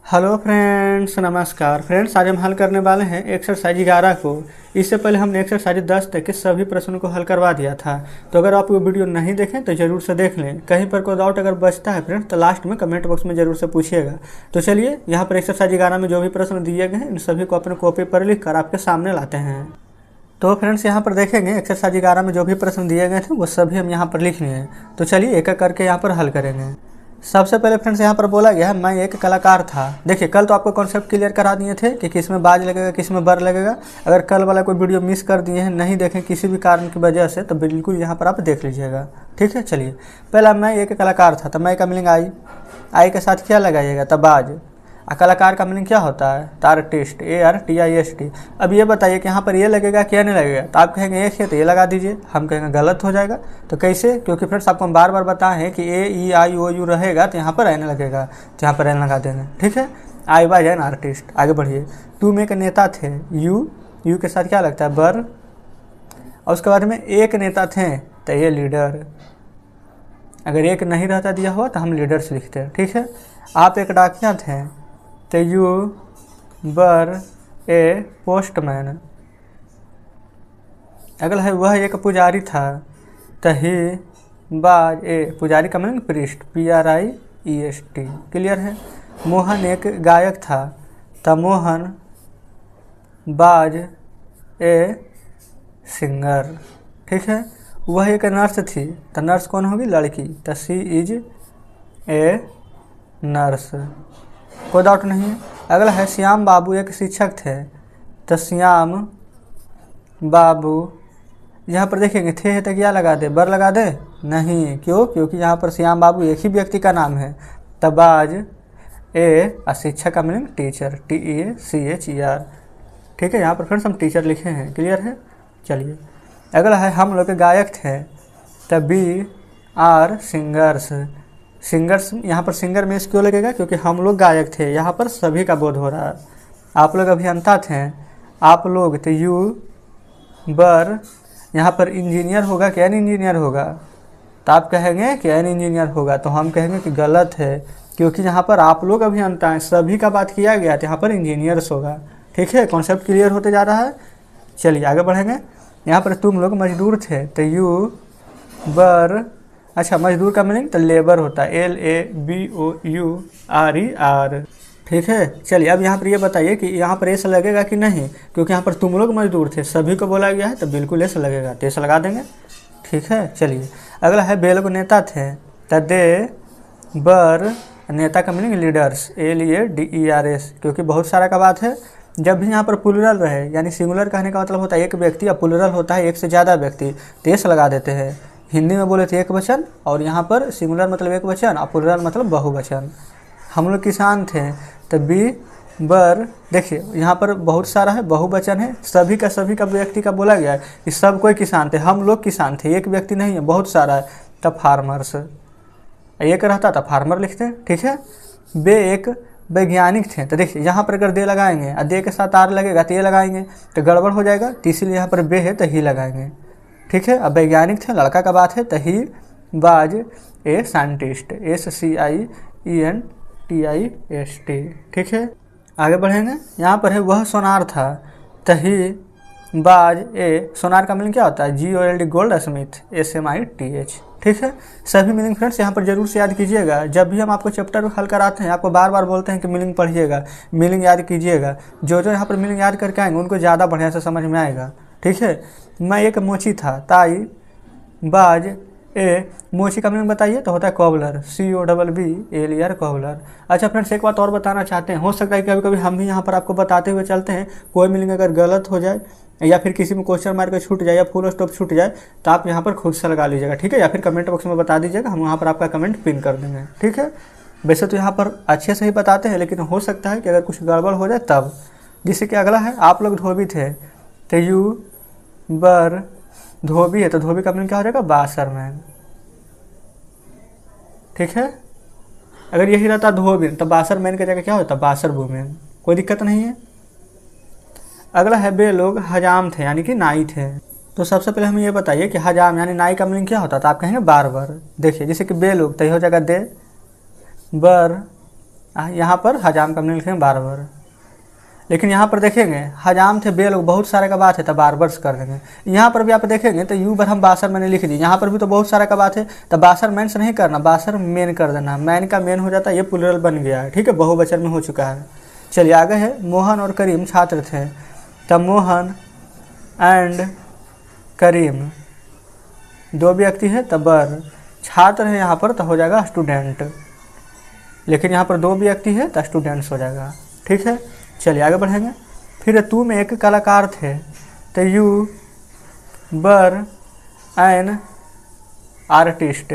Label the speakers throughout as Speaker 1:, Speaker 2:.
Speaker 1: Hello friends, नमस्कार friends. आज हम हल करने वाले हैं एक्सरसाइज 11 को। इससे पहले हमने एक्सरसाइज 10 तक के सभी प्रश्नों को हल करवा दिया था। तो अगर आप वो वीडियो नहीं देखें तो ज़रूर से देख लें। कहीं पर कोई डाउट अगर बचता है फ्रेंड्स तो लास्ट में कमेंट बॉक्स में ज़रूर से पूछिएगा। तो चलिए यहाँ पर एक्सरसाइज 11 में जो भी प्रश्न दिए गए हैं इन सभी को अपने कॉपी पर लिख कर आपके सामने लाते हैं। तो फ्रेंड्स यहाँ पर देखेंगे एक्सरसाइज 11 में जो भी प्रश्न दिए गए थे वो सभी हम यहाँ पर लिख लिए हैं। तो चलिए एक एक करके यहाँ पर हल करेंगे। सबसे पहले फ्रेंड्स यहाँ पर बोला गया है मैं एक कलाकार था। देखिए कल तो आपको कॉन्सेप्ट क्लियर करा दिए थे कि किस में बाज लगेगा किस में बर लगेगा। अगर कल वाला कोई वीडियो मिस कर दिए हैं, नहीं देखें किसी भी कारण की वजह से, तो बिल्कुल यहाँ पर आप देख लीजिएगा। ठीक है, चलिए पहला मैं एक कलाकार था। तो मैं का मीनिंग आई के साथ क्या लगाइएगा? तब बाज। कलाकार का मीनिंग क्या होता है? Artist, ARTIST। अब ये बताइए कि यहाँ पर ये लगेगा क्या नहीं लगेगा? तो आप कहेंगे एक है तो ये लगा दीजिए, हम कहेंगे गलत हो जाएगा। तो कैसे? क्योंकि फ्रेंड्स आपको हम बार बार बताएं हैं कि AEIOU रहेगा तो यहाँ पर एन लगेगा, तो यहाँ पर एन लगा देंगे। ठीक है, आई वाज एन आर्टिस्ट। आगे बढ़िए। तुम एक नेता थे। यू के साथ क्या लगता है? बर। और उसके बाद में एक नेता थे तो ये लीडर। अगर एक नहीं रहता दिया हुआ तो हम लीडर्स लिखते हैं। ठीक है, आप एक डाकिया थे तो यू बर ए पोस्टमैन। अगला है वह एक पुजारी था तो ही बाज ए पुजारी का मीनिंग प्रीस्ट, PRIEST। क्लियर है। मोहन एक गायक था तो मोहन बाज ए सिंगर। ठीक है, वह एक नर्स थी तो नर्स कौन होगी? लड़की, तो शी इज ए नर्स। कोई डाउट नहीं है। अगला है श्याम बाबू एक शिक्षक थे तो श्याम बाबू। यहाँ पर देखेंगे थे है तो क्या लगा दे? बर लगा दे? नहीं, क्यों? क्योंकि यहाँ पर श्याम बाबू एक ही व्यक्ति का नाम है। तबाज ए शिक्षक का मीनिंग टीचर, TEACHER। ठीक है, यहाँ पर फ्रेंड्स हम टीचर लिखे हैं। क्लियर है। चलिए अगला है हम लोग के गायक थे तो BR सिंगर्स। सिंगर्स यहाँ पर सिंगर में क्यों लगेगा? क्योंकि हम लोग गायक थे। यहाँ पर सभी का बोध हो रहा है। आप लोग अभियंता थे, आप लोग तो यू बर। यहाँ पर इंजीनियर होगा कि एन इंजीनियर होगा? तो आप कहेंगे कि एन इंजीनियर होगा, तो हम कहेंगे कि गलत है, क्योंकि यहाँ पर आप लोग अभियंता हैं, सभी का बात किया गया तो यहाँ पर इंजीनियर्स होगा। ठीक है, कॉन्सेप्ट क्लियर होते जा रहा है। चलिए आगे बढ़ेंगे। यहाँ पर तुम लोग मजदूर थे तो यू बर। अच्छा, मजदूर का मीनिंग तो लेबर होता है, LABOURER। ठीक है, चलिए अब यहाँ पर ये बताइए कि यहाँ पर ऐसा लगेगा कि नहीं? क्योंकि यहाँ पर तुम लोग मजदूर थे, सभी को बोला गया है तो बिल्कुल ऐसा लगेगा, तो ऐसा लगा देंगे। ठीक है, चलिए अगला है बे लोग नेता थे तो दे बर। नेता का मीनिंग लीडर्स, LEADERS। क्योंकि बहुत सारा का बात है। जब भी यहाँ पर प्लूरल रहे, यानी सिंगुलर कहने का मतलब होता है एक व्यक्ति, या प्लूरल होता है एक से ज़्यादा व्यक्ति, तो ऐसा लगा देते हैं। हिंदी में बोले थे एक वचन, और यहाँ पर सिंगुलर मतलब एक वचन और प्लूरल मतलब बहुवचन। हम लोग किसान थे तो बी बर। देखिए यहाँ पर बहुत सारा है, बहुवचन है, सभी का व्यक्ति का बोला गया है कि सब कोई किसान थे, हम लोग किसान थे, एक व्यक्ति नहीं है, बहुत सारा है। तब फार्मर्स, एक रहता था फार्मर लिखते हैं। ठीक है, बे एक वैज्ञानिक थे तो देखिए यहाँ पर अगर दे लगाएंगे और दे के साथ आर लगेगा तो ये लगाएंगे तो गड़बड़ हो जाएगा, तो इसीलिए यहाँ पर बे है तो ही लगाएंगे। ठीक है, अब वैज्ञानिक थे, लड़का का बात है तो ही बाज ए साइंटिस्ट, SCIENTIST। ठीक है, आगे बढ़ेंगे। यहाँ पर है वह सोनार था तो ही बाज ए। सोनार का मीनिंग क्या होता है? GOLD gold Smith, SMITH। ठीक है, सभी मीनिंग फ्रेंड्स यहाँ पर जरूर से याद कीजिएगा। जब भी हम आपको चैप्टर हल कराते हैं आपको बार बार बोलते हैं कि मीनिंग पढ़िएगा, मीनिंग याद कीजिएगा। जो जो यहाँ पर मीनिंग याद करके आएंगे उनको ज़्यादा बढ़िया से समझ में आएगा। ठीक है, मैं एक मोची था ताई बाज ए। मोची का मीनिंग बताइए तो होता है कॉबलर, COBBLER कॉबलर। अच्छा फ्रेंड्स, एक बात और बताना चाहते हैं, हो सकता है कभी कभी हम भी यहाँ पर आपको बताते हुए चलते हैं, कोई मीनिंग अगर गलत हो जाए या फिर किसी में क्वेश्चन मार के छूट जाए या फुल स्टॉप छूट जाए तो आप यहाँ पर खुद से लगा लीजिएगा। ठीक है, या फिर कमेंट बॉक्स में बता दीजिएगा, हम वहाँ पर आपका कमेंट पिन कर देंगे। ठीक है, वैसे तो यहाँ पर अच्छे से ही बताते हैं, लेकिन हो सकता है कि अगर कुछ गड़बड़ हो जाए तब। जिससे कि अगला है आप लोग धोबी थे तो यू बर। धोबी है तो धोबी का मीनिंग क्या हो जाएगा? बासरमैन। ठीक है, अगर यही रहता धोबी तो बासरमैन की जगह क्या होता? बासर वुमेन। कोई दिक्कत नहीं है। अगला है बे लोग हजाम थे, यानी कि नाई थे। तो सबसे पहले हमें ये बताइए कि हजाम यानी नाई का मीनिंग क्या होता था? आप कहेंगे बार्बर। देखिए जैसे कि बे लोग तो ये हो जाएगा दे बर। यहाँ पर हजाम का मीनिंग लिखेंगे बार्बर। लेकिन यहाँ पर देखेंगे हजाम थे बे लोग बहुत सारे का बात है, तब बार्बर्स कर देंगे। यहाँ पर भी आप देखेंगे तो यू बर हम बासर मैंने लिख दी, यहाँ पर भी तो बहुत सारा का बात है, तब बासर मैन से नहीं करना, बासर मेन कर देना, मैन का मेन हो जाता है, ये प्लूरल बन गया है, ठीक है, बहुवचन में हो चुका है। चलिए आगे है, मोहन और करीम छात्र थे, तब मोहन एंड करीम दो व्यक्ति है, तब बर छात्र है यहाँ पर तो हो जाएगा स्टूडेंट, लेकिन यहाँ पर दो व्यक्ति है तो स्टूडेंट्स हो जाएगा, ठीक है। चलिए आगे बढ़ेंगे। फिर तुम एक कलाकार थे, तो यू बर एन आर्टिस्ट।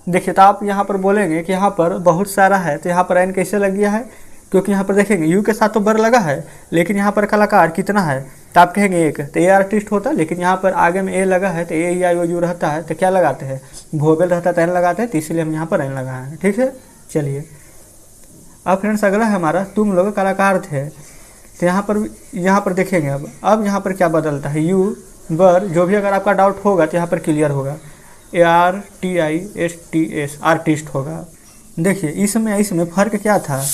Speaker 1: देखिए तो आप यहाँ पर बोलेंगे कि यहाँ पर बहुत सारा है, तो यहाँ पर एन कैसे लग गया है, क्योंकि यहाँ पर देखेंगे यू के साथ तो बर लगा है, लेकिन यहाँ पर कलाकार कितना है, तो आप कहेंगे एक, तो ए आर्टिस्ट होता, लेकिन यहाँ पर आगे में ए लगा है, तो ए या यू रहता है, तो क्या लगाते हैं, वोवेल रहता है तो एन लगाते हैं, तो इसीलिए हम यहाँ पर एन लगाए हैं, ठीक है। चलिए अब फ्रेंड्स अगला है हमारा, तुम लोग कलाकार थे, तो यहाँ पर देखेंगे अब यहाँ पर क्या बदलता है, यू बर, जो भी अगर आपका डाउट होगा तो यहाँ पर क्लियर होगा, ARTISTS आर्टिस्ट होगा। देखिए इसमें फ़र्क क्या था,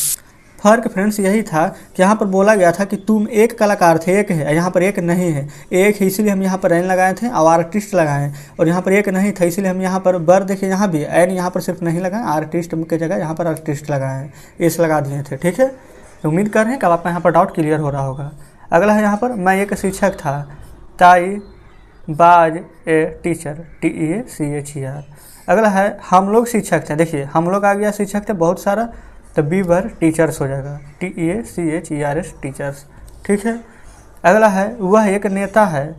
Speaker 1: फ़र्क फ्रेंड्स यही था कि यहाँ पर बोला गया था कि तुम एक कलाकार थे, एक है, यहाँ पर एक नहीं है, एक है इसीलिए हम यहाँ पर एन लगाए थे और आर्टिस्ट लगाए, और यहाँ पर एक नहीं था इसीलिए हम यहाँ पर बर, देखिए यहाँ भी एन यहाँ पर सिर्फ नहीं लगाए, आर्टिस्ट की जगह यहाँ पर आर्टिस्ट लगाए हैं, एस लगा दिए थे, ठीक है। तो उम्मीद कर रहे हैं कि अब आपका यहाँ पर डाउट क्लियर हो रहा होगा। अगला है यहाँ पर, मैं एक शिक्षक था, ताई बाज ए टीचर, TEACHER। अगला है, हम लोग शिक्षक थे, देखिए हम लोग आ गया, शिक्षक थे बहुत सारा, तो बी बर टीचर्स हो जाएगा, TEACHERS टीचर्स, ठीक है। अगला है, वह एक नेता है,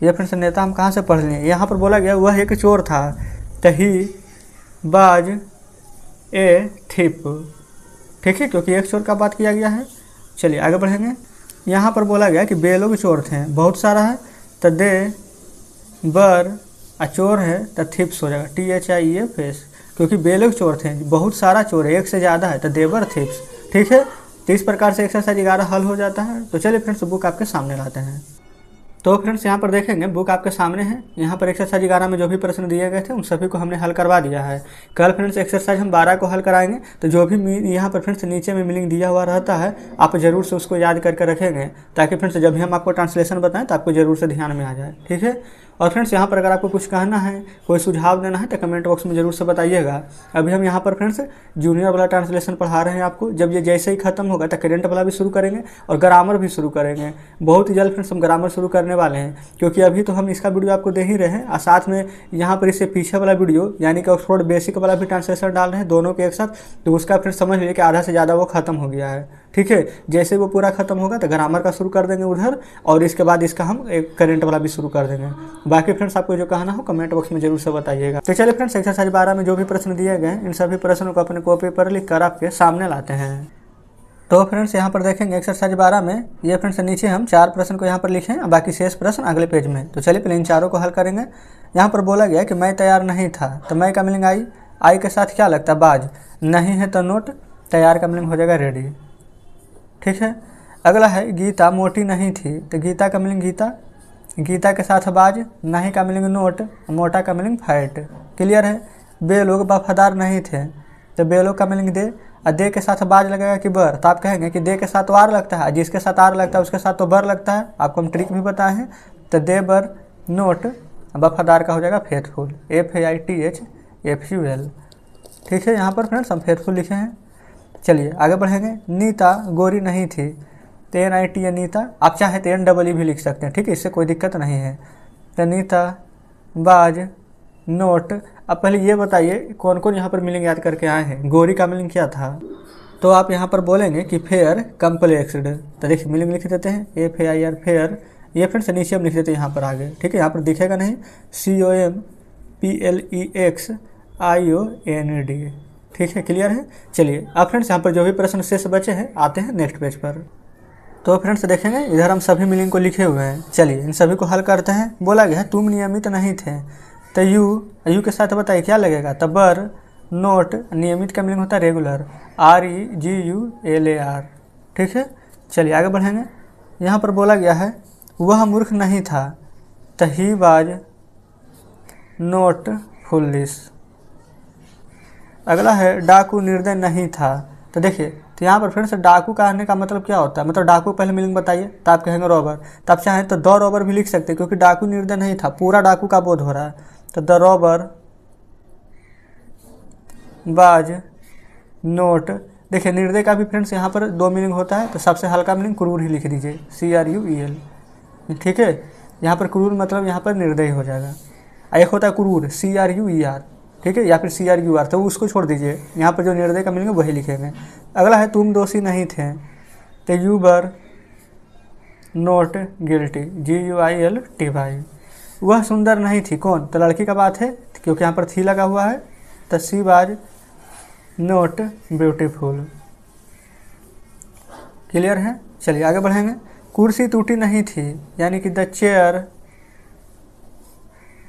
Speaker 1: यह फिर से नेता हम कहाँ से पढ़ लें, यहाँ पर बोला गया वह एक चोर था, तो ही बाज ए थिप, ठीक है, क्योंकि एक चोर का बात किया गया है। चलिए आगे बढ़ेंगे। यहाँ पर बोला गया कि बे लोग चोर थे, बहुत सारा है, तो दे बर चोर है तो थिप्स हो जाएगा, THIEFS, क्योंकि बे लोग चोर थे, बहुत सारा चोर है, एक से ज़्यादा है, तो देवर थिप्स, ठीक है। तो इस प्रकार से एक्सरसाइज 11 हल हो जाता है। तो चलिए फ्रेंड्स बुक आपके सामने लाते हैं। तो फ्रेंड्स यहाँ पर देखेंगे बुक आपके सामने है, यहाँ पर एक्सरसाइज 11 में जो भी प्रश्न दिए गए थे उन सभी को हमने हल करवा दिया है। कल फ्रेंड्स एक्सरसाइज हम 12 को हल कराएंगे, तो जो भी यहाँ पर फ्रेंड्स नीचे में मीनिंग दिया हुआ रहता है आप ज़रूर से उसको याद करके रखेंगे, ताकि फ्रेंड्स जब भी हम आपको ट्रांसलेशन बताएं तो आपको ज़रूर से ध्यान में आ जाए, ठीक है। और फ्रेंड्स यहाँ पर अगर आपको कुछ कहना है, कोई सुझाव देना है तो कमेंट बॉक्स में ज़रूर से बताइएगा। अभी हम यहाँ पर फ्रेंड्स जूनियर वाला ट्रांसलेशन पढ़ा रहे हैं आपको, जब ये जैसे ही खत्म होगा तो करेंट वाला भी शुरू करेंगे और ग्रामर भी शुरू करेंगे। बहुत ही जल्द फ्रेंड्स हम ग्रामर शुरू करने वाले हैं, क्योंकि अभी तो हम इसका वीडियो आपको दे ही रहे हैं और साथ में यहाँ पर इससे पीछे वाला वीडियो यानी कि ऑक्सफोर्ड बेसिक वाला भी ट्रांसलेशन डाल रहे हैं, दोनों के एक साथ। तो उसका फ्रेंड्स समझ लीजिए कि आधा से ज़्यादा वो खत्म हो गया है, ठीक है। जैसे वो पूरा खत्म होगा तो ग्रामर का शुरू कर देंगे उधर, और इसके बाद इसका हम एक करेंट वाला भी शुरू कर देंगे। बाकी फ्रेंड्स आपको जो कहना हो कमेंट बॉक्स में जरूर से बताइएगा। तो चलिए फ्रेंड्स एक्सरसाइज 12 में जो भी प्रश्न दिए गए इन सभी प्रश्नों को अपने कॉपी पर लिख कर आपके सामने लाते हैं। तो फ्रेंड्स यहाँ पर देखेंगे एक्सरसाइज 12 में ये फ्रेंड्स नीचे हम 4 प्रश्न को यहाँ पर लिखे हैं, बाकी शेष प्रश्न अगले पेज में। तो चलिए पहले इन चारों को हल करेंगे। यहाँ पर बोला गया कि मैं तैयार नहीं था, तो मैं का मीनिंग आई के साथ क्या लगता है, बाज, नहीं है तो नोट, तैयार का मीनिंग हो जाएगा रेडी, ठीक है। अगला है गीता मोटी नहीं थी, तो गीता का मीनिंग गीता, गीता के साथ बाज, नहीं का मीनिंग नोट, मोटा का मीनिंग फैट, क्लियर है। बे लोग वफादार नहीं थे, तो बे लोग का मीनिंग दे, और दे के साथ बाज लगेगा कि बर, तो आप कहेंगे कि दे के साथ वार लगता है, जिसके साथ आर लगता है उसके साथ तो बर लगता है, आपको हम ट्रिक भी बताए हैं। तो दे बर नोट, वफादार का हो जाएगा फेथफुल, FAITHFUL, ठीक है। यहाँ पर फ्रेंड्स हम फेथफुल लिखे हैं। चलिए आगे बढ़ेंगे। नीता गोरी नहीं थी, तो NITA नीता, आप चाहे तो NEE भी लिख सकते हैं, ठीक है, इससे कोई दिक्कत नहीं है। तो नीता बाज नोट। अब पहले ये बताइए कौन कौन यहाँ पर मीनिंग याद करके आए हैं। गोरी का मीनिंग क्या था, तो आप यहाँ पर बोलेंगे कि फेयर कम्प्लेक्सड, तो देखिए मीनिंग लिख देते हैं FAIR फेयर, ये फ्रेंड्स नीचे हम लिख देते हैं यहाँ पर आगे, ठीक है। यहाँ पर दिखेगा नहीं, COMPLEXIOND, ठीक है, क्लियर है। चलिए अब फ्रेंड्स यहाँ पर जो भी प्रश्न शेष बचे हैं आते हैं नेक्स्ट पेज पर। तो फ्रेंड्स देखेंगे इधर हम सभी मीनिंग को लिखे हुए हैं। चलिए इन सभी को हल करते हैं। बोला गया तुम नियमित नहीं थे, तो यू के साथ बताइए क्या लगेगा, तो बर नोट, नियमित का मीनिंग होता है रेगुलर, REGULAR, ठीक है। चलिए आगे बढ़ेंगे। यहाँ पर बोला गया है वह मूर्ख नहीं था, तो ही वाज नोट फुलिश। अगला है डाकू निर्दय नहीं था, तो तो देखिए, तो यहाँ पर फ्रेंड्स डाकू कहने का मतलब क्या होता है, मतलब डाकू पहले मीनिंग बताइए, तो आप कहेंगे रॉबर, तो आप चाहें तो द रॉबर भी लिख सकते हैं, क्योंकि डाकू निर्दय नहीं था, पूरा डाकू का बोध हो रहा है। तो द रॉबर बाज नोट, देखिए निर्दय का भी फ्रेंड्स यहाँ पर 2 मीनिंग होता है, तो सबसे हल्का मीनिंग क्रूर ही लिख दीजिए, CRUEL, ठीक है। यहाँ पर क्रूर मतलब यहाँ पर निर्दयी हो जाएगा। एक होता है क्रूर CRUER, ठीक है, या फिर CRUR, तो उसको छोड़ दीजिए, यहाँ पर जो निर्दय का मीनिंग वही लिखेंगे। अगला है तुम दोषी नहीं थे, तो you were note guilty, GUILTY भाई। वह सुंदर नहीं थी, कौन, तो लड़की का बात है, क्योंकि यहाँ पर थी लगा हुआ है, तो she was note beautiful. Clear है, चलिए आगे बढ़ेंगे। कुर्सी टूटी नहीं थी, यानी कि द चेयर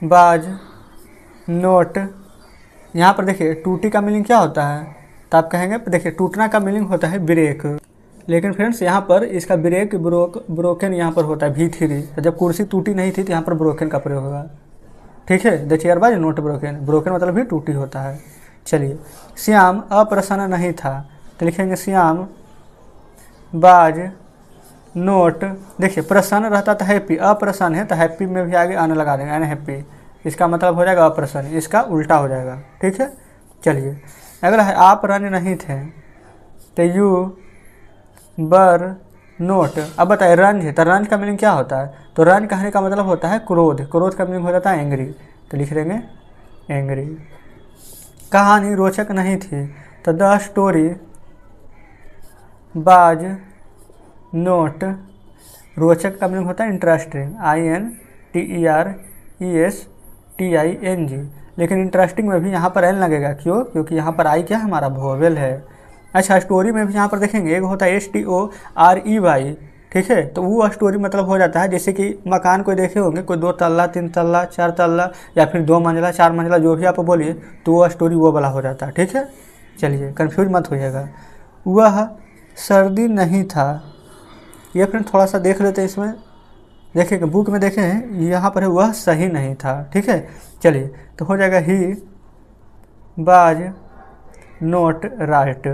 Speaker 1: बाज नोट, यहाँ पर देखिए टूटी का मीनिंग क्या होता है, तो आप कहेंगे, देखिए टूटना का मीनिंग होता है ब्रेक, लेकिन फ्रेंड्स यहाँ पर इसका ब्रेक ब्रोकन यहाँ पर होता है V3। तो जब कुर्सी टूटी नहीं थी तो यहाँ पर ब्रोकन का प्रयोग होगा, ठीक है। द चेयर बाज नोट ब्रोकन, ब्रोकन मतलब भी टूटी होता है। चलिए, श्याम अप्रसन्न नहीं था, तो लिखेंगे श्याम बाज नोट, देखिए प्रसन्न रहता था हैप्पी, अप्रसन्न है तो हैप्पी में भी आगे आने लगा देंगे, अनहैप्पी, इसका मतलब हो जाएगा अप्रसन्न, इसका उल्टा हो जाएगा, ठीक है। चलिए अगला है आप रन नहीं थे, तो यू बर नोट। अब बताइए रंज है, तो रंज का मीनिंग क्या होता है, तो रंज कहने का मतलब होता है क्रोध, क्रोध का मीनिंग हो जाता है एंग्री, तो लिख देंगे एंग्री। कहानी रोचक नहीं थी, तो द स्टोरी बाज नोट, रोचक का मीनिंग होता है इंटरेस्टिंग, INTERESTING, लेकिन इंटरेस्टिंग में भी यहाँ पर एन लगेगा, क्यों, क्योंकि यहाँ पर आई क्या हमारा वोवेल है। अच्छा, स्टोरी में भी यहाँ पर देखेंगे एक होता है STOREY, ठीक है, तो वो स्टोरी मतलब हो जाता है, जैसे कि मकान कोई देखे होंगे, कोई 2 तल्ला 3 तल्ला 4 तल्ला या फिर 2 मंजिला 4 मंजिला, जो भी आप बोलिए, तो वो स्टोरी वो वाला हो जाता है, ठीक है। चलिए कन्फ्यूज मत होइएगा। वह सर्दी नहीं था, ये फ्रेंड थोड़ा सा देख लेते हैं, इसमें देखिए बुक में देखें यहाँ पर है वह सही नहीं था, ठीक है। चलिए तो हो जाएगा ही बाज नोट राइट।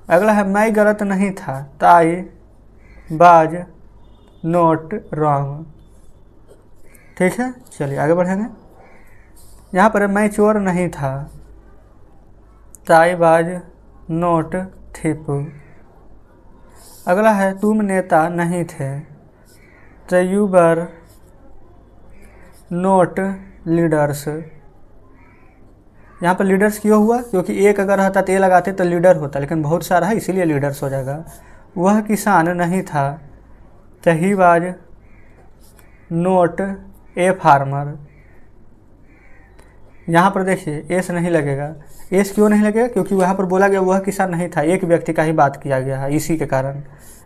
Speaker 1: अगला है मैं गलत नहीं था, तो आई बाज नोट रॉन्ग, ठीक है। चलिए आगे बढ़ेंगे। यहाँ पर मैं चोर नहीं था, तो आई बाज नोट थिप। अगला है तुम नेता नहीं थे, तो यू वर नोट लीडर्स। यहाँ पर लीडर्स क्यों हुआ, क्योंकि एक अगर रहता तो ए लगाते तो लीडर होता, लेकिन बहुत सारा है इसीलिए लीडर्स हो जाएगा। वह किसान नहीं था, तो he was note a farmer. यहाँ पर देखिए एस नहीं लगेगा, एस क्यों नहीं लगेगा, क्योंकि वहाँ पर बोला गया वह किसान नहीं था, एक व्यक्ति का ही बात किया गया है, इसी के कारण।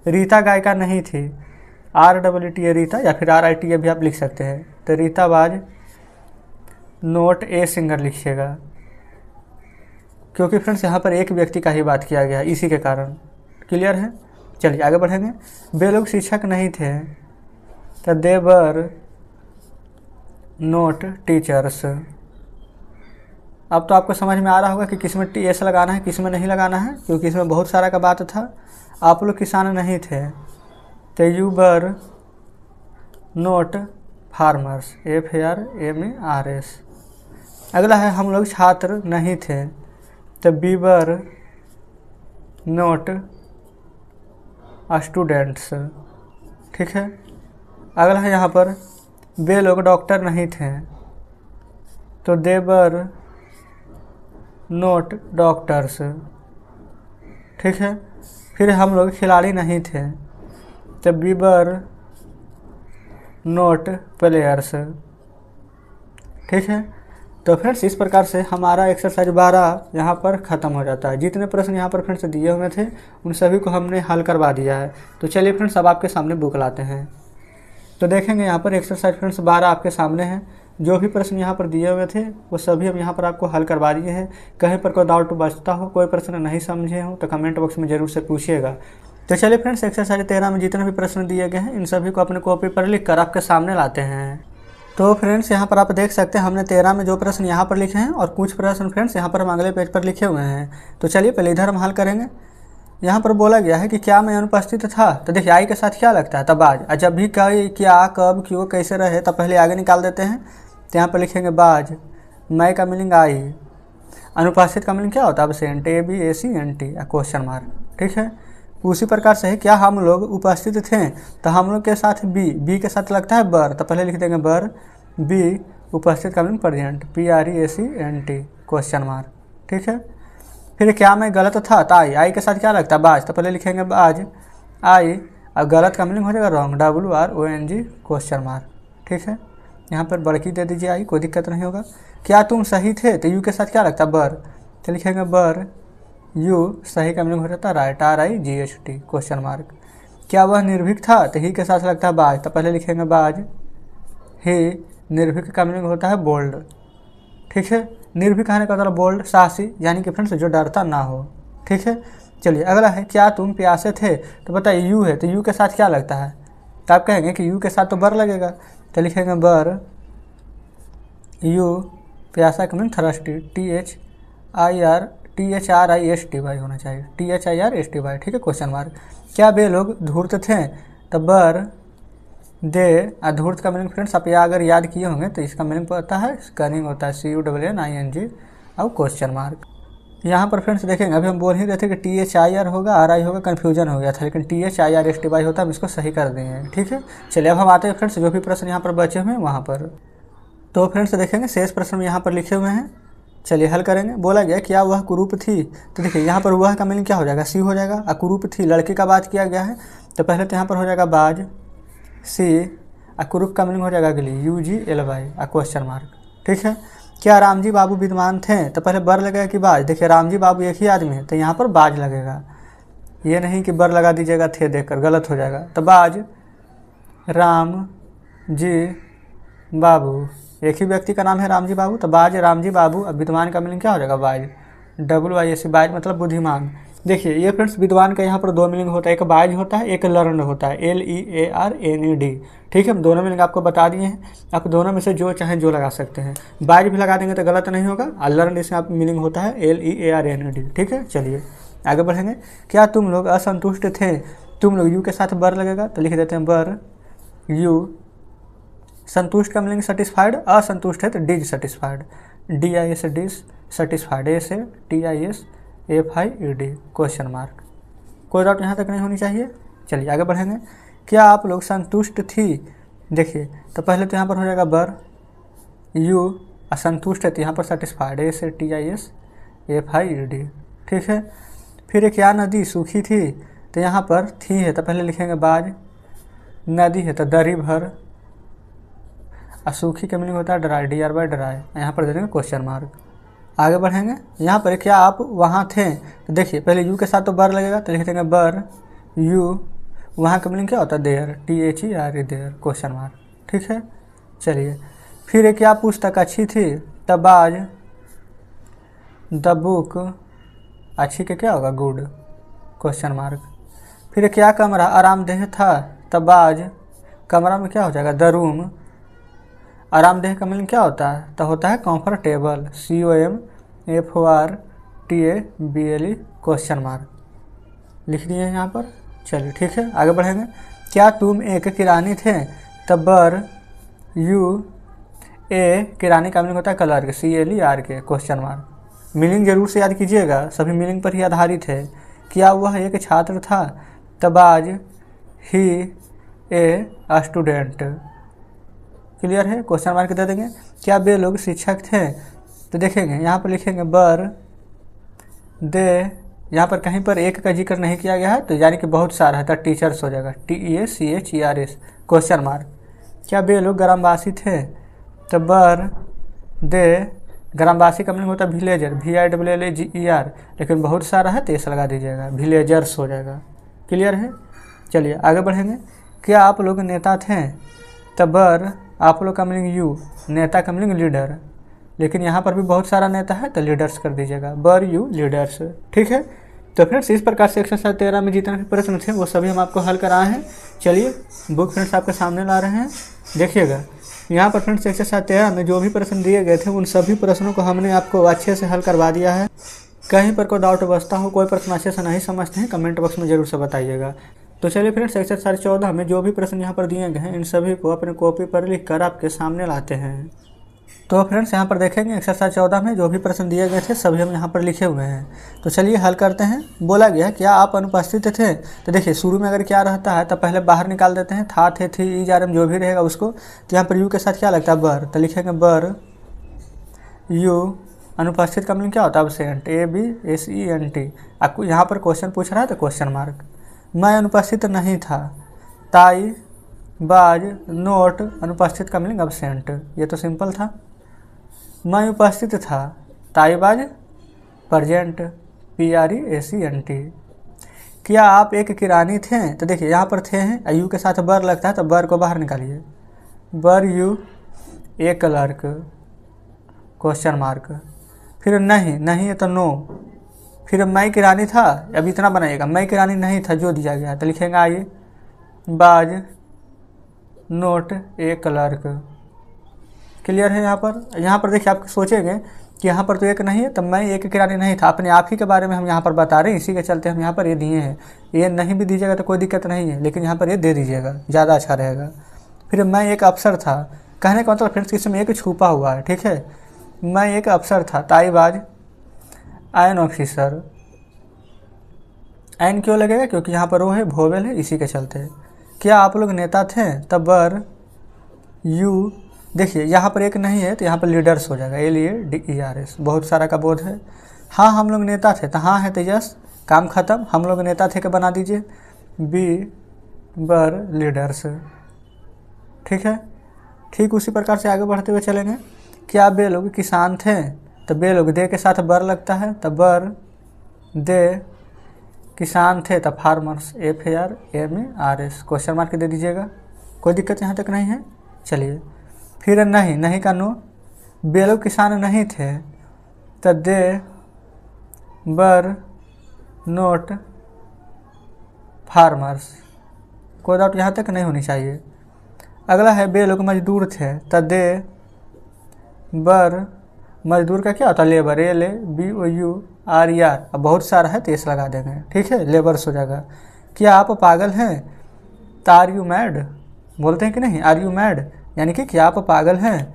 Speaker 1: रीता गायिका नहीं थी, REETA रीता, या फिर RITA भी आप लिख सकते हैं, तो रीता बाज नोट ए सिंगर लिखिएगा, क्योंकि फ्रेंड्स यहाँ पर एक व्यक्ति का ही बात किया गया है, इसी के कारण। क्लियर है, चलिए आगे बढ़ेंगे। वे लोग शिक्षक नहीं थे, तो दे वर नोट टीचर्स। अब तो आपको समझ में आ रहा होगा कि किस में एस लगाना है, किस में नहीं लगाना है, क्योंकि इसमें बहुत सारा का बात था। आप लोग किसान नहीं थे, तो you were note farmers, FARMERS। अगला है हम लोग छात्र नहीं थे, तो वी वर नोट स्टूडेंट्स, ठीक है। अगला है यहाँ पर वे लोग डॉक्टर नहीं थे, तो दे वर नोट डॉक्टर्स, ठीक है। फिर हम लोग खिलाड़ी नहीं थे, तो वी वर नोट प्लेयर्स, ठीक है। तो फ्रेंड्स इस प्रकार से हमारा एक्सरसाइज 12 यहाँ पर ख़त्म हो जाता है। जितने प्रश्न यहाँ पर फ्रेंड्स दिए हुए थे उन सभी को हमने हल करवा दिया है। तो चलिए फ्रेंड्स अब आपके सामने बुक लाते हैं, तो देखेंगे यहाँ पर एक्सरसाइज फ्रेंड्स 12 आपके सामने हैं। जो भी प्रश्न यहाँ पर दिए हुए थे वो सभी हम यहाँ पर आपको हल करवा दिए हैं। कहीं पर कोई डाउट बचता हो, कोई प्रश्न नहीं समझे हो, तो कमेंट बॉक्स में ज़रूर से पूछिएगा। तो चलिए फ्रेंड्स एक्सरसाइज 13 में जितने भी प्रश्न दिए गए हैं इन सभी को अपने कॉपी पर लिख कर आपके सामने लाते हैं। तो फ्रेंड्स यहाँ पर आप देख सकते हैं हमने 13 में जो प्रश्न यहाँ पर लिखे हैं और कुछ प्रश्न फ्रेंड्स यहाँ पर हम अगले पेज पर लिखे हुए हैं। तो चलिए पहले इधर हम हल करेंगे। यहाँ पर बोला गया है कि क्या मैं अनुपस्थित था, तो देखिए आई के साथ क्या लगता है, तब आज। जब भी कहीं क्या कब क्यों कैसे रहे तब पहले आगे निकाल देते हैं। तो यहाँ पर लिखेंगे बाज, मैं का मीनिंग आई, अनुपस्थित का मीनिंग क्या होता है एब्सेंट, ABSENT क्वेश्चन मार्क। ठीक है, उसी प्रकार से क्या हम लोग उपस्थित थे, तो हम लोग के साथ बी के साथ लगता है बर, तो पहले लिख देंगे बर, बी उपस्थित का meaning present, PRESENT question mark. ठीक है, फिर क्या मैं गलत था, तो आई के साथ क्या लगता है बाज, तो पहले लिखेंगे बाज आई, और गलत का मीनिंग हो जाएगा रॉन्ग, WRONG क्वेश्चन मार्क। ठीक है, यहाँ पर बड़की दे दीजिए आई, कोई दिक्कत नहीं होगा। क्या तुम सही थे, तो यू के साथ क्या लगता है बर, तो लिखेंगे बर यू, सही का मीनिंग हो जाता है राइट, RIGHT क्वेश्चन मार्क। क्या वह निर्भीक था, तो ही के साथ लगता है बाज, तो पहले लिखेंगे बाज ही, निर्भीक का मीनिंग होता है बोल्ड। ठीक है, निर्भीक कहने का मतलब बोल्ड, साहसी, यानी कि फ्रेंड्स जो डरता ना हो। ठीक है, चलिए अगला है क्या तुम प्यासे थे, तो बताइए यू है, तो यू के साथ क्या लगता है, तो आप कहेंगे कि यू के साथ तो बर लगेगा, तो लिखेंगे बर यू, प्यासा का मीनिंग थर्स्टी, THRISTY होना चाहिए, THIRSTY। ठीक है, क्वेश्चन मार्क। क्या वे लोग धूर्त थे, तो बर दे, धूर्त का मीनिंग फ्रेंड्स आप अगर याद किए होंगे तो इसका मीनिंग पता है, कनिंग होता है, CUNNING और क्वेश्चन मार्क। यहाँ पर फ्रेंड्स देखेंगे अभी हम बोल ही रहे थे कि THIR होगा, RI होगा, कन्फ्यूजन हो गया था, लेकिन THIRSTY होता है, हम इसको सही कर देंगे। ठीक है, चलिए अब हम आते हैं फ्रेंड्स जो भी प्रश्न यहाँ पर बचे हुए हैं वहाँ पर। तो फ्रेंड्स देखेंगे शेष प्रश्न यहाँ पर लिखे हुए हैं, चलिए हल करेंगे। बोला गया क्या वह कुरूप थी, तो देखिए यहाँ पर वह का मीनिंग क्या हो जाएगा, सी हो जाएगा, अकुरूप थी लड़के का बात किया गया है, तो पहले तो यहाँ पर हो जाएगा बाज सी, अकुरूप का मीनिंग हो जाएगा अगली UGLY क्वेश्चन मार्क। ठीक है, क्या रामजी बाबू विद्वान थे, तो पहले बर लगेगा कि बाज, देखिए रामजी बाबू एक ही आदमी है तो यहाँ पर बाज लगेगा, ये नहीं कि बर लगा दीजिएगा थे देखकर, गलत हो जाएगा। तो बाज राम जी बाबू, एक ही व्यक्ति का नाम है रामजी बाबू, तो बाज रामजी बाबू। अब विद्वान का मीनिंग क्या हो जाएगा बाज, WIS, बाज मतलब बुद्धिमान। देखिए ये फ्रेंड्स विद्वान का यहाँ पर दो मीनिंग होता है, एक बाज होता है, एक लर्न होता है, LEARNED। ठीक है, हम दोनों मीनिंग आपको बता दिए हैं, आप दोनों में से जो चाहें जो लगा सकते हैं, बाज भी लगा देंगे तो गलत नहीं होगा, और लर्न इसमें आप मीनिंग होता है LEARNED। ठीक है, चलिए आगे बढ़ेंगे। क्या तुम लोग असंतुष्ट थे, तुम लोग यू के साथ बर लगेगा, तो लिख देते हैं बर यू, संतुष्ट का मीनिंग सेटिस्फाइड, असंतुष्ट है तो dissatisfied, DIS dissatisfied, SATISFIED question mark. कोई डाउट यहाँ तक नहीं होनी चाहिए। चलिए आगे बढ़ेंगे। क्या आप लोग संतुष्ट थी, देखिए तो पहले तो यहाँ पर हो जाएगा बर यू, असंतुष्ट है तो यहाँ पर सेटिस्फाइड, SATISFIED। ठीक है, फिर क्या नदी सूखी थी, तो यहाँ पर थी है तो पहले लिखेंगे बाज, नदी है तो दरी भर, सूखी का मीनिंग होता है ड्राई, DRY ड्राई, यहाँ पर दे देंगे क्वेश्चन मार्क। आगे बढ़ेंगे। यहाँ पर क्या आप वहाँ थे, तो देखिए पहले यू के साथ तो बर लगेगा, तो लिख देंगे बर यू, वहाँ का मीनिंग क्या होता है there, THERE there question mark. ठीक है, चलिए फिर क्या पुस्तक अच्छी थी, तब बाज द बुक, अच्छी के क्या होगा गुड क्वेश्चन मार्क। फिर क्या कमरा आरामदेह था, तब बाज कमरा में क्या हो जाएगा द रूम, आरामदेह का मीनिंग क्या होता है, तो होता है कंफर्टेबल, COMFORTABLE क्वेश्चन मार्क, लिख दिए हैं यहाँ पर। चलिए ठीक है, आगे बढ़ेंगे। क्या तुम एक किरानी थे, तब बर यू, किरानी का मीनिंग होता है clerk, CLERK question mark. Meaning जरूर से याद कीजिएगा, सभी मीनिंग पर ही आधारित है। क्या वह एक छात्र था, तब आज ही ए स्टूडेंट, क्लियर है, क्वेश्चन मार्क दे देंगे। क्या वे लोग शिक्षक थे, तो देखेंगे यहाँ पर लिखेंगे बर दे, यहाँ पर कहीं पर एक का जिक्र नहीं किया गया है तो यानी कि बहुत सारा है तो टीचर्स हो जाएगा, TEACHERS क्वेश्चन मार्क। क्या वे लोग ग्रामवासी थे, तो बर दे, ग्रामवासी का मीनिंग होता है विलेजर, VILLAGER, लेकिन बहुत सारा है तो ऐसा लगा दीजिएगा, विलेजर्स हो जाएगा, क्लियर है। चलिए आगे बढ़ेंगे। क्या आप लोग नेता थे, तो बर आप लोग का मीनिंग यू, नेता का मीनिंग लीडर, लेकिन यहाँ पर भी बहुत सारा नेता है तो लीडर्स कर दीजिएगा, बर यू लीडर्स। ठीक है, तो फ्रेंड्स इस प्रकार से एक्सरसाइज 13 में जितने भी प्रश्न थे वो सभी हम आपको हल कराए हैं। चलिए बुक फ्रेंड्स आपके सामने ला रहे हैं, देखिएगा। यहाँ पर फ्रेंड्स एक्सरसाइज 13 में जो भी प्रश्न दिए गए थे उन सभी प्रश्नों को हमने आपको अच्छे से हल करवा दिया है। कहीं पर कोई डाउट बचता हो, कोई प्रश्न अच्छे से नहीं समझते हैं, कमेंट बॉक्स में जरूर से बताइएगा। तो चलिए फ्रेंड्स एक्सरसाइज 14 में जो भी प्रश्न यहाँ पर दिए गए हैं इन सभी को अपने कॉपी पर लिख कर आपके सामने लाते हैं। तो फ्रेंड्स यहाँ पर देखेंगे एक्सरसाइज 14 में जो भी प्रश्न दिए गए थे सभी हम यहाँ पर लिखे हुए हैं। तो चलिए हल करते हैं। बोला गया क्या आप अनुपस्थित थे? तो देखिए शुरू में अगर क्या रहता है तो पहले बाहर निकाल देते हैं, था, थे, थी, इज, आर, एम जो भी रहेगा उसको। तो यहाँ पर यू के साथ क्या लगता है? बर। तो लिखेंगे बर यू। अनुपस्थित का मीनिंग क्या होता है? एब्सेंट। ABSENT। आपको यहाँ पर क्वेश्चन पूछ रहा है तो क्वेश्चन मार्क। मैं अनुपस्थित नहीं था। ताई बाज नोट। अनुपस्थित का मीनिंग एब्सेंट। ये तो सिंपल था। मैं उपस्थित था। ताईबाज प्रेजेंट। PRESENT। क्या आप एक किरानी थे? तो देखिए यहाँ पर थे हैं, यू के साथ बर लगता है तो बर को बाहर निकालिए। बर U A clerk? Question mark. फिर नहीं, नहीं है तो नो। फिर मैं किरानी था, अब इतना बनाइएगा, मैं किरानी नहीं था जो दिया गया तो लिखेंगे आइए बाज नोट ए क्लर्क। क्लियर है यहाँ पर? यहाँ पर देखिए आप सोचेंगे कि यहाँ पर तो एक नहीं है, तब मैं एक किरानी नहीं था, अपने आप ही के बारे में हम यहाँ पर बता रहे हैं, इसी के चलते हम यहाँ पर ये दिए हैं। ये नहीं भी दीजिएगा तो कोई दिक्कत नहीं है, लेकिन यहाँ पर ये दे दीजिएगा, ज़्यादा अच्छा रहेगा। फिर मैं एक अफसर था। कहने का मतलब फ्रेंड्स इसमें एक छुपा हुआ है, ठीक है। मैं एक अफसर था। ताईबाज एन ऑफिसर। एन क्यों लगेगा? क्योंकि यहाँ पर वो है वोवेल है, इसी के चलते। क्या आप लोग नेता थे? तब बर यू। देखिए यहाँ पर एक नहीं है तो यहाँ पर लीडर्स हो जाएगा, LEADERS। बहुत सारा का बोध है। हाँ हम लोग नेता थे तो हाँ है तो यस, काम खत्म। हम लोग नेता थे क्या बना दीजिए, बी बर लीडर्स। ठीक है। ठीक उसी प्रकार से आगे बढ़ते हुए चलेंगे। क्या बे लोग किसान थे? तो बे लोग दे के साथ बर लगता है तो बर दे किसान थे तो फार्मर्स FARMERS। क्वेश्चन मार्क दे दीजिएगा, कोई दिक्कत यहाँ तक नहीं है। चलिए फिर नहीं, नहीं का नो। बे लोग किसान नहीं थे तो दे बर नोट फार्मर्स। कोई डाउट यहाँ तक नहीं होनी चाहिए। अगला है बे लोग मजदूर थे तो दे बर मजदूर का क्या होता है? लेबर। LABOURER। अब बहुत सारा है तो इस लगा देंगे, ठीक है, लेबर्स हो जाएगा। क्या आप पागल हैं? तो आर यू मैड बोलते हैं कि नहीं, आर यू मैड, यानी कि क्या आप पागल हैं।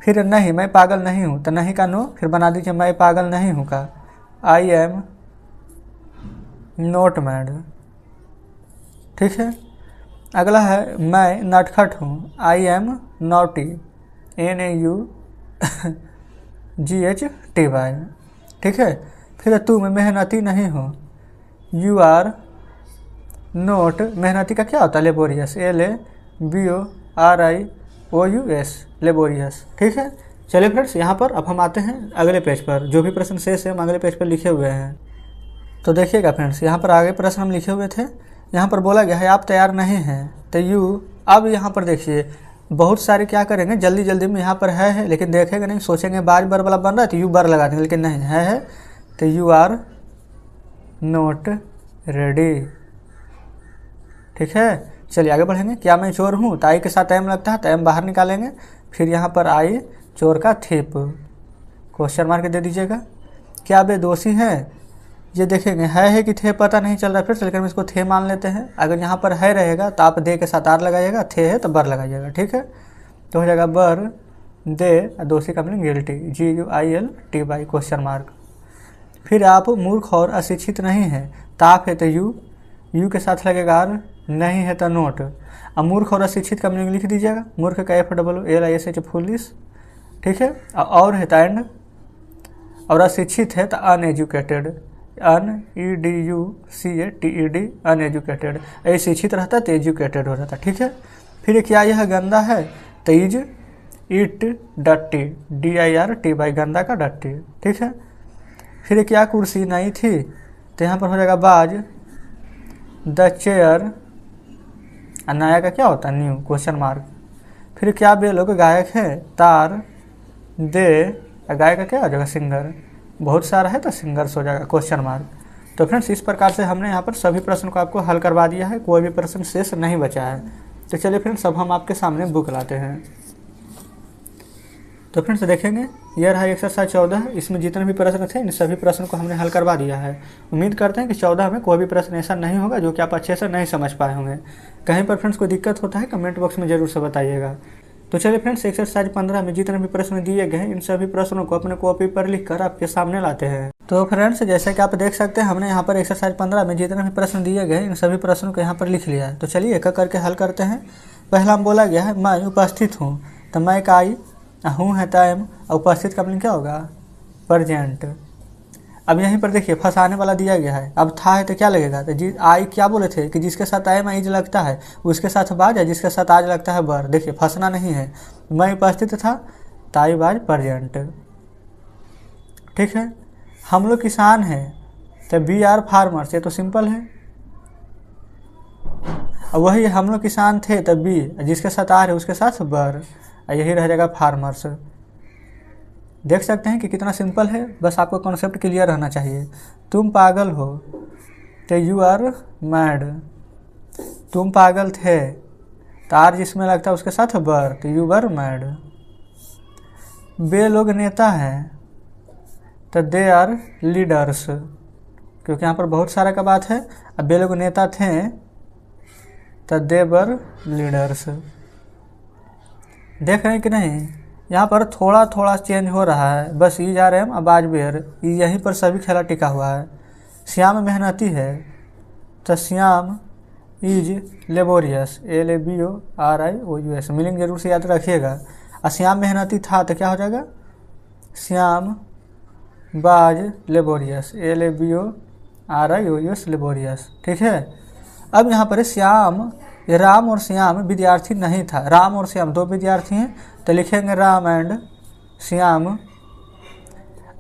Speaker 1: फिर नहीं, मैं पागल नहीं हूँ तो नहीं का नो, फिर बना दीजिए मैं पागल नहीं हूँ का I am नॉट मैड। ठीक है। अगला है मैं नटखट हूँ। I am naughty। NAUGHTY। ठीक है। फिर तुम मेहनती नहीं हो। You are note. मेहनती का क्या होता है? लेबोरियस। LABORIOUS laborious. ठीक है। चलिए फ्रेंड्स यहाँ पर अब हम आते हैं अगले पेज पर। जो भी प्रश्न शेष है हम अगले पेज पर लिखे हुए हैं। तो देखिएगा फ्रेंड्स यहाँ पर आगे प्रश्न हम लिखे हुए थे। यहाँ पर बोला गया है आप तैयार नहीं हैं तो यू। अब यहाँ पर देखिए बहुत सारे क्या करेंगे जल्दी जल्दी में, यहाँ पर है लेकिन देखेंगे नहीं, सोचेंगे बाज बर वाला बन रहा है तो यू बर लगा देंगे, लेकिन नहीं है तो यू आर नोट रेडी। ठीक है। चलिए आगे बढ़ेंगे। क्या मैं चोर हूँ? तो आई के साथ एम लगता है तो एम बाहर निकालेंगे। फिर यहाँ पर आई चोर का थिप। क्वेश्चन मार्क दे दीजिएगा। क्या वे दोषी हैं? ये देखेंगे है कि थे पता नहीं चल रहा फिर से, लेकिन हम इसको थे मान लेते हैं। अगर यहाँ पर है रहेगा तो आप दे के साथ आर लगाइएगा, थे है तो बर लगाइएगा। ठीक है। तो हो जाएगा बर दे, दोषी का meaning guilty, GUILTY। Question mark. फिर आप मूर्ख और अशिक्षित नहीं हैं तो आप है तो यू के साथ लगेगा आर, नहीं है तो नोट। अब मूर्ख और अशिक्षित का मीनिंग लिख दीजिएगा। मूर्ख का FWLISH फुलिश। ठीक है। और है तो एंड, और अशिक्षित है तो अनएजुकेटेड, UNEDUCATED अनएजुकेटेड। शिक्षित रहता तो एजुकेटेड हो जाता। ठीक है। फिर क्या यह गंदा है? तो इज इट डट्टी, DIRTY गंदा का डट्टी। ठीक है। फिर क्या कुर्सी नहीं थी? तो यहाँ पर हो जाएगा बाज द चेयर। नया का क्या होता है? न्यू। Question mark. फिर क्या बे लोग गायक है? तार दे, गायक का क्या हो जाएगा? सिंगर। बहुत सारा है तो सिंगर्स हो जाएगा। Question mark. तो फ्रेंड्स इस प्रकार से हमने यहाँ पर सभी प्रश्न को आपको हल करवा दिया है, कोई भी प्रश्न शेष नहीं बचा है। तो चलिए फ्रेंड्स अब हम आपके सामने बुक लाते हैं। तो फ्रेंड्स देखेंगे यह रहा एक्सरसाइज 14, इसमें जितने भी प्रश्न थे इन सभी प्रश्न को हमने हल करवा दिया है। उम्मीद करते हैं कि 14 में कोई भी प्रश्न ऐसा नहीं होगा जो कि आप अच्छे से नहीं समझ पाए होंगे। कहीं पर फ्रेंड्स कोई दिक्कत होता है कमेंट बॉक्स में ज़रूर से बताइएगा। तो चलिए फ्रेंड्स एक्सरसाइज 15 में जितने भी प्रश्न दिए गए हैं इन सभी प्रश्नों को अपने कॉपी पर लिखकर आपके सामने लाते हैं। तो फ्रेंड्स जैसे कि आप देख सकते हैं हमने यहाँ पर एक्सरसाइज 15 में जितने भी प्रश्न दिए गए इन सभी प्रश्नों को यहाँ पर लिख लिया है। तो चलिए एक एक करके हल करते हैं। पहला हम बोला गया है मैं उपस्थित हूँ, तो मैं का आई, हूँ है टाइम, उपस्थित का मतलब क्या होगा प्रेजेंट। अब यहीं पर देखिए फंसाने वाला दिया गया है, अब था है तो क्या लगेगा, तो जी आई क्या बोले थे कि जिसके साथ आई इज लगता है उसके साथ बाज है, जिसके साथ आज लगता है बर। देखिए फंसना नहीं है, मैं उपस्थित था ताई बाज प्रेजेंट। ठीक है, हम लोग किसान हैं तो बी आर फार्मर्स, ये तो सिंपल है। वही हम लोग किसान थे तो बी, जिसके साथ आर है उसके साथ बर, यही रह जाएगा फार्मर्स। देख सकते हैं कि कितना सिंपल है, बस आपको कॉन्सेप्ट क्लियर रहना चाहिए। तुम पागल हो तो यू आर मैड, तुम पागल थे तो आर जिसमें लगता है उसके साथ बर, तो यू वर मैड। बे लोग नेता हैं तो दे आर लीडर्स, क्योंकि यहाँ पर बहुत सारा का बात है। अब बे लोग नेता थे तो दे वर लीडर्स। देख रहे हैं कि नहीं, यहाँ पर थोड़ा थोड़ा चेंज हो रहा है, बस ई जा रहे हैं अब आज बेर, यहीं पर सभी खेला टिका हुआ है। श्याम मेहनती है तो Shyam is laborious, LABORIOUS, meaning जरूर से याद रखिएगा। और श्याम मेहनती था तो क्या हो जाएगा श्याम बाज लेबोरियस, LABORIOUS लेबोरियस। ठीक है, अब यहाँ पर श्याम, राम और श्याम विद्यार्थी नहीं था, राम और श्याम दो विद्यार्थी हैं तो लिखेंगे राम एंड श्याम।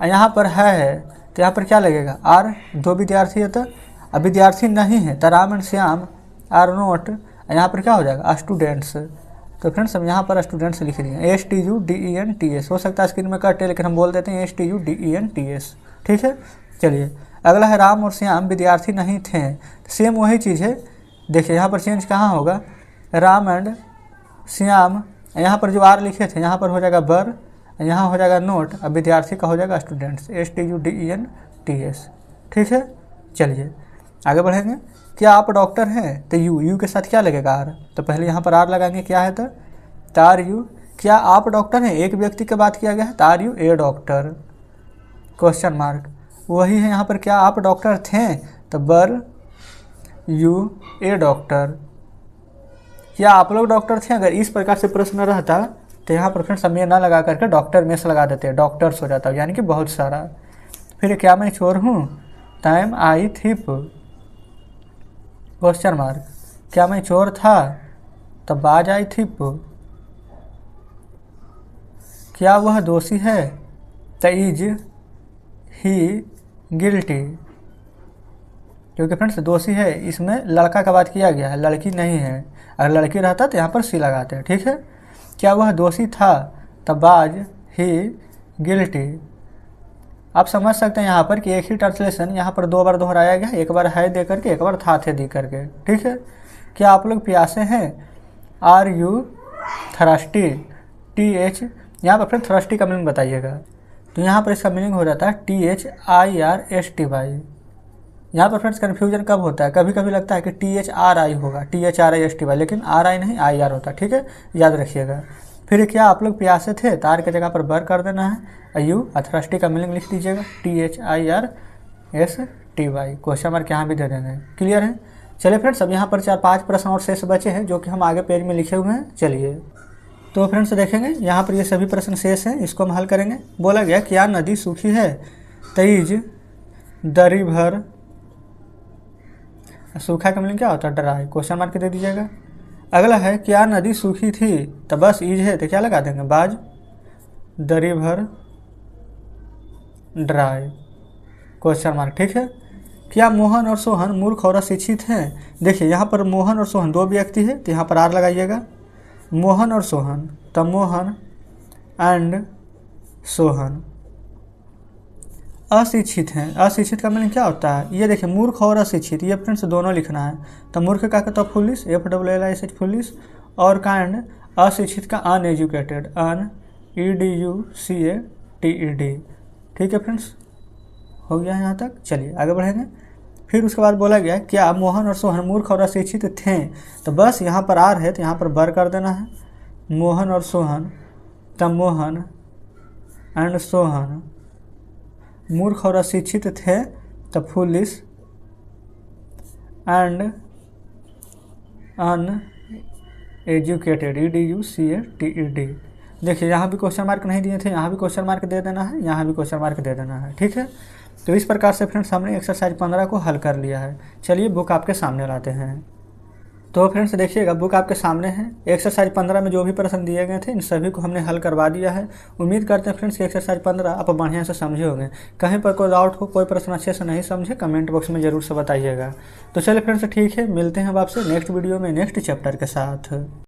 Speaker 1: यहाँ पर है तो यहाँ पर क्या लगेगा आर, दो विद्यार्थी है तो, अब विद्यार्थी नहीं है तो Ram and Shyam are not, यहाँ पर क्या हो जाएगा स्टूडेंट्स। तो फ्रेंड्स हम यहाँ पर स्टूडेंट्स लिख दिए, STUDENTS, हो सकता है स्क्रीन में कटे लेकिन हम बोल देते हैं STUDENTS। ठीक है, चलिए अगला है राम और श्याम विद्यार्थी नहीं थे, सेम वही चीज़ है। देखिए यहाँ पर चेंज कहाँ होगा, राम एंड श्याम, यहाँ पर जो आर लिखे थे यहाँ पर हो जाएगा बर, यहाँ हो जाएगा नोट, अब विद्यार्थी का हो जाएगा स्टूडेंट्स, STUDENTS। ठीक है, चलिए आगे बढ़ेंगे। क्या आप डॉक्टर हैं तो यू के साथ क्या लगेगा आर, तो पहले यहाँ पर आर लगाएंगे, क्या है तो आर यू। क्या आप डॉक्टर हैं, एक व्यक्ति की बात किया गया है तो are you a doctor, question mark. वही है यहाँ पर क्या आप डॉक्टर थे तो बर यू ए डॉक्टर। क्या आप लोग डॉक्टर थे, अगर इस प्रकार से प्रश्न रहता तो यहाँ पर फ्रेंड्स हम ये ना लगा करके डॉक्टर में से लगा देते, डॉक्टर्स हो जाता, यानी कि बहुत सारा। फिर क्या मैं चोर हूँ टाइम आई थिप, क्वेश्चन मार्क। क्या मैं चोर था तो बाज आई थिप। क्या वह दोषी है तो इज ही गिल्टी, क्योंकि फ्रेंड्स दोषी है इसमें लड़का का बात किया गया है, लड़की नहीं है। अगर लड़की रहता तो यहाँ पर सी लगाते हैं। ठीक है, क्या वह दोषी था तब बाज ही गिल्टी। आप समझ सकते हैं यहाँ पर कि एक ही ट्रांसलेशन यहाँ पर दो बार दोहराया गया, एक बार है दे करके, एक बार था थे दे करके। ठीक है, क्या आप लोग प्यासे हैं, आर यू थर्स्टी, TH, यहाँ पर फिर थर्स्टी का मीनिंग बताइएगा। तो यहाँ पर इसका मीनिंग हो जाता है THIRSTY। यहाँ पर फ्रेंड्स कन्फ्यूजन कब होता है, कभी कभी लगता है कि THRI होगा, THRISTY, लेकिन RI नहीं IR होता। ठीक है, याद रखिएगा। फिर क्या आप लोग प्यासे थे, तार की जगह पर बर कर देना है, यू अथर्स्टी का मीनिंग लिख दीजिएगा, THIRSTY, क्वेश्चन मार्क यहाँ भी दे देंगे। क्लियर है, चलिए फ्रेंड्स अब यहाँ पर 4-5 प्रश्न और शेष बचे हैं जो कि हम आगे पेज में लिखे हुए हैं। चलिए तो फ्रेंड्स देखेंगे यहाँ पर ये सभी प्रश्न शेष हैं, इसको हम हल करेंगे। बोला गया क्या नदी सूखी है तेज दरी भर, सूखा का मीनिंग क्या होता है ड्राई, क्वेश्चन मार्क दे दीजिएगा। अगला है क्या नदी सूखी थी तो बस ईज है तो क्या लगा देंगे बाज, दरी भर ड्राई, क्वेश्चन मार्क। ठीक है, क्या मोहन और सोहन मूर्ख और अशिक्षित हैं। देखिए यहाँ पर मोहन और सोहन दो व्यक्ति है तो यहाँ पर आर लगाइएगा, मोहन और सोहन, तो मोहन एंड सोहन। अशिक्षित हैं। अशिक्षित का मीनिंग क्या होता है, ये देखिए मूर्ख और अशिक्षित, ये फ्रेंड्स दोनों लिखना है। तो मूर्ख का कहता है फुलिश, FLLISH फुलिश, और काइंड अशिक्षित का अनएजुकेटेड, UCATED। ठीक है फ्रेंड्स, हो गया है यहाँ तक। चलिए आगे बढ़ेंगे। फिर उसके बाद बोला गया क्या मोहन और सोहन मूर्ख और अशिक्षित थे, तो बस यहाँ पर आर है तो यहाँ पर बर कर देना है। मोहन और सोहन, तब मोहन एंड सोहन मूर्ख और अशिक्षित थे, तब फुलिश एंड अनएजुकेटेड, EDUCATED। देखिए यहाँ भी क्वेश्चन मार्क नहीं दिए थे, यहाँ भी क्वेश्चन मार्क दे देना है, यहाँ भी क्वेश्चन मार्क दे देना है। ठीक है, तो इस प्रकार से फ्रेंड्स हमने एक्सरसाइज 15 को हल कर लिया है। चलिए बुक आपके सामने लाते हैं। तो फ्रेंड्स देखिएगा बुक आपके सामने है। एक्सरसाइज 15 में जो भी प्रश्न दिए गए थे इन सभी को हमने हल करवा दिया है। उम्मीद करते हैं फ्रेंड्स कि एक्सरसाइज 15 आप बढ़िया से समझे होंगे। कहीं पर कोई डाउट हो, कोई प्रश्न अच्छे से नहीं समझे, कमेंट बॉक्स में ज़रूर से बताइएगा। तो चलिए फ्रेंड्स ठीक है, मिलते हैं अब आपसे नेक्स्ट वीडियो में नेक्स्ट चैप्टर के साथ।